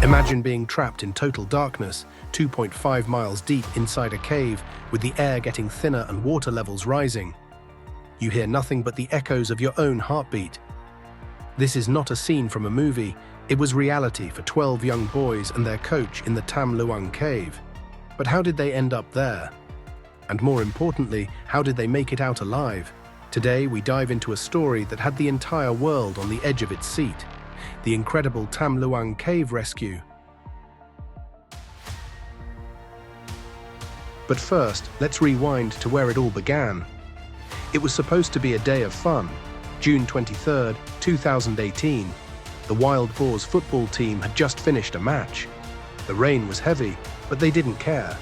Imagine being trapped in total darkness, 2.5 miles deep inside a cave, with the air getting thinner and water levels rising. You hear nothing but the echoes of your own heartbeat. This is not a scene from a movie, it was reality for 12 young boys and their coach in the Tham Luang cave. But how did they end up there? And more importantly, how did they make it out alive? Today we dive into a story that had the entire world on the edge of its seat. The incredible Tham Luang cave rescue. But first, let's rewind to where it all began. It was supposed to be a day of fun. June 23, 2018. The Wild Boars football team had just finished a match. The rain was heavy, but they didn't care.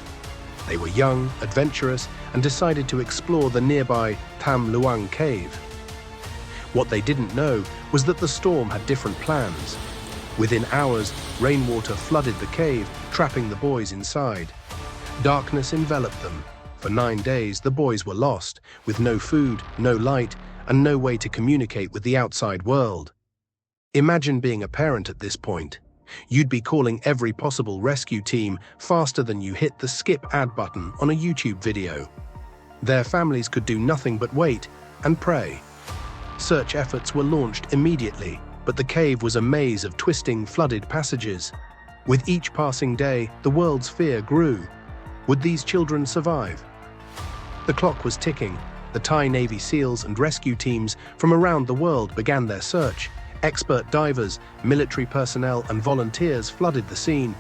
They were young, adventurous, and decided to explore the nearby Tham Luang cave. What they didn't know was that the storm had different plans. Within hours, rainwater flooded the cave, trapping the boys inside. Darkness enveloped them. For 9 days, the boys were lost, with no food, no light, and no way to communicate with the outside world. Imagine being a parent at this point. You'd be calling every possible rescue team faster than you hit the skip ad button on a YouTube video. Their families could do nothing but wait and pray. Search efforts were launched immediately, but the cave was a maze of twisting, flooded passages. With each passing day, the world's fear grew. Would these children survive? The clock was ticking. The Thai Navy SEALs and rescue teams from around the world began their search. Expert divers, military personnel, and volunteers flooded the scene.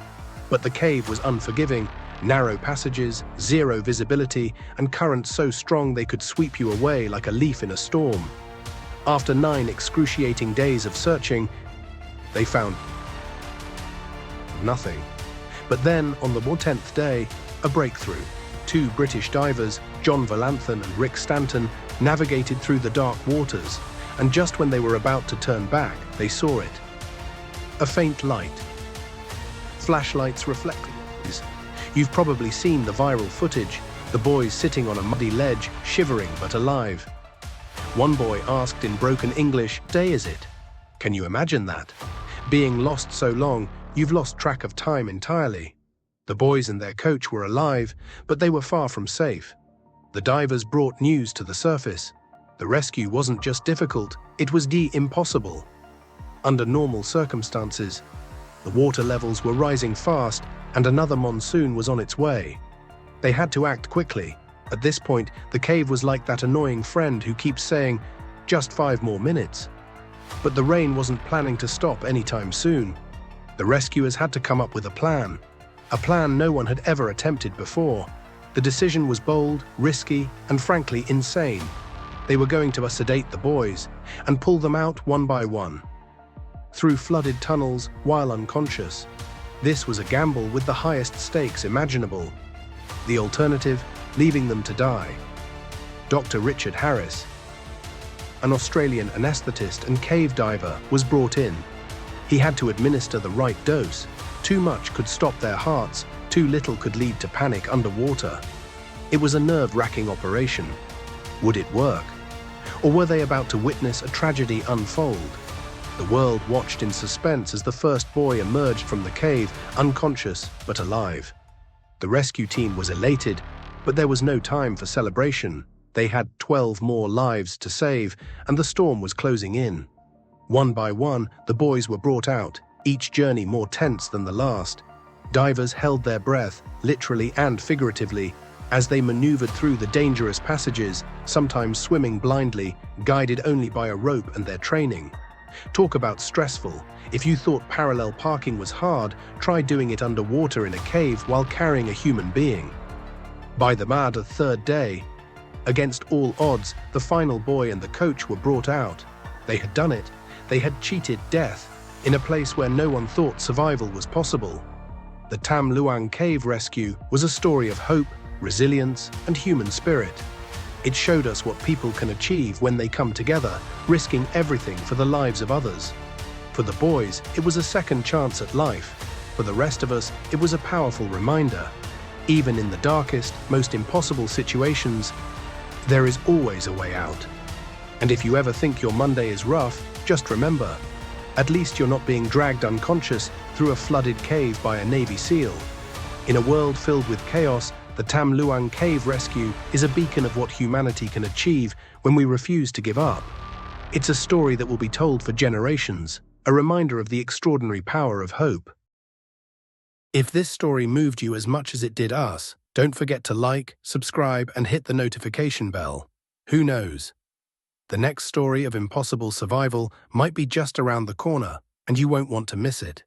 But the cave was unforgiving. Narrow passages, zero visibility, and currents so strong they could sweep you away like a leaf in a storm. After 9 excruciating days of searching, they found nothing. But then, on the 10th day, a breakthrough. 2 British divers, John Valanthan and Rick Stanton, navigated through the dark waters, and just when they were about to turn back, they saw it. A faint light. Flashlights reflecting. You've probably seen the viral footage, the boys sitting on a muddy ledge, shivering but alive. One boy asked in broken English, "What day is it?" Can you imagine that? Being lost so long, you've lost track of time entirely. The boys and their coach were alive, but they were far from safe. The divers brought news to the surface. The rescue wasn't just difficult, it was impossible. Under normal circumstances, the water levels were rising fast and another monsoon was on its way. They had to act quickly. At this point, the cave was like that annoying friend who keeps saying, "Just 5 more minutes." But the rain wasn't planning to stop anytime soon. The rescuers had to come up with a plan no one had ever attempted before. The decision was bold, risky, and frankly insane. They were going to sedate the boys and pull them out one by one, through flooded tunnels while unconscious. This was a gamble with the highest stakes imaginable. The alternative, leaving them to die. Dr. Richard Harris, an Australian anaesthetist and cave diver, was brought in. He had to administer the right dose. Too much could stop their hearts, too little could lead to panic underwater. It was a nerve-wracking operation. Would it work? Or were they about to witness a tragedy unfold? The world watched in suspense as the first boy emerged from the cave, unconscious but alive. The rescue team was elated, but there was no time for celebration. They had 12 more lives to save, and the storm was closing in. One by one, the boys were brought out, each journey more tense than the last. Divers held their breath, literally and figuratively, as they maneuvered through the dangerous passages, sometimes swimming blindly, guided only by a rope and their training. Talk about stressful. If you thought parallel parking was hard, try doing it underwater in a cave while carrying a human being. By the 3rd day, against all odds, the final boy and the coach were brought out. They had done it. They had cheated death, in a place where no one thought survival was possible. The Tham Luang cave rescue was a story of hope, resilience, and human spirit. It showed us what people can achieve when they come together, risking everything for the lives of others. For the boys, it was a second chance at life. For the rest of us, it was a powerful reminder. Even in the darkest, most impossible situations, there is always a way out. And if you ever think your Monday is rough, just remember, at least you're not being dragged unconscious through through a flooded cave by a Navy SEAL. In a world filled with chaos, the Tham Luang cave rescue is a beacon of what humanity can achieve when we refuse to give up. It's a story that will be told for generations, a reminder of the extraordinary power of hope. If this story moved you as much as it did us, don't forget to like, subscribe, and hit the notification bell. Who knows? The next story of impossible survival might be just around the corner, and you won't want to miss it.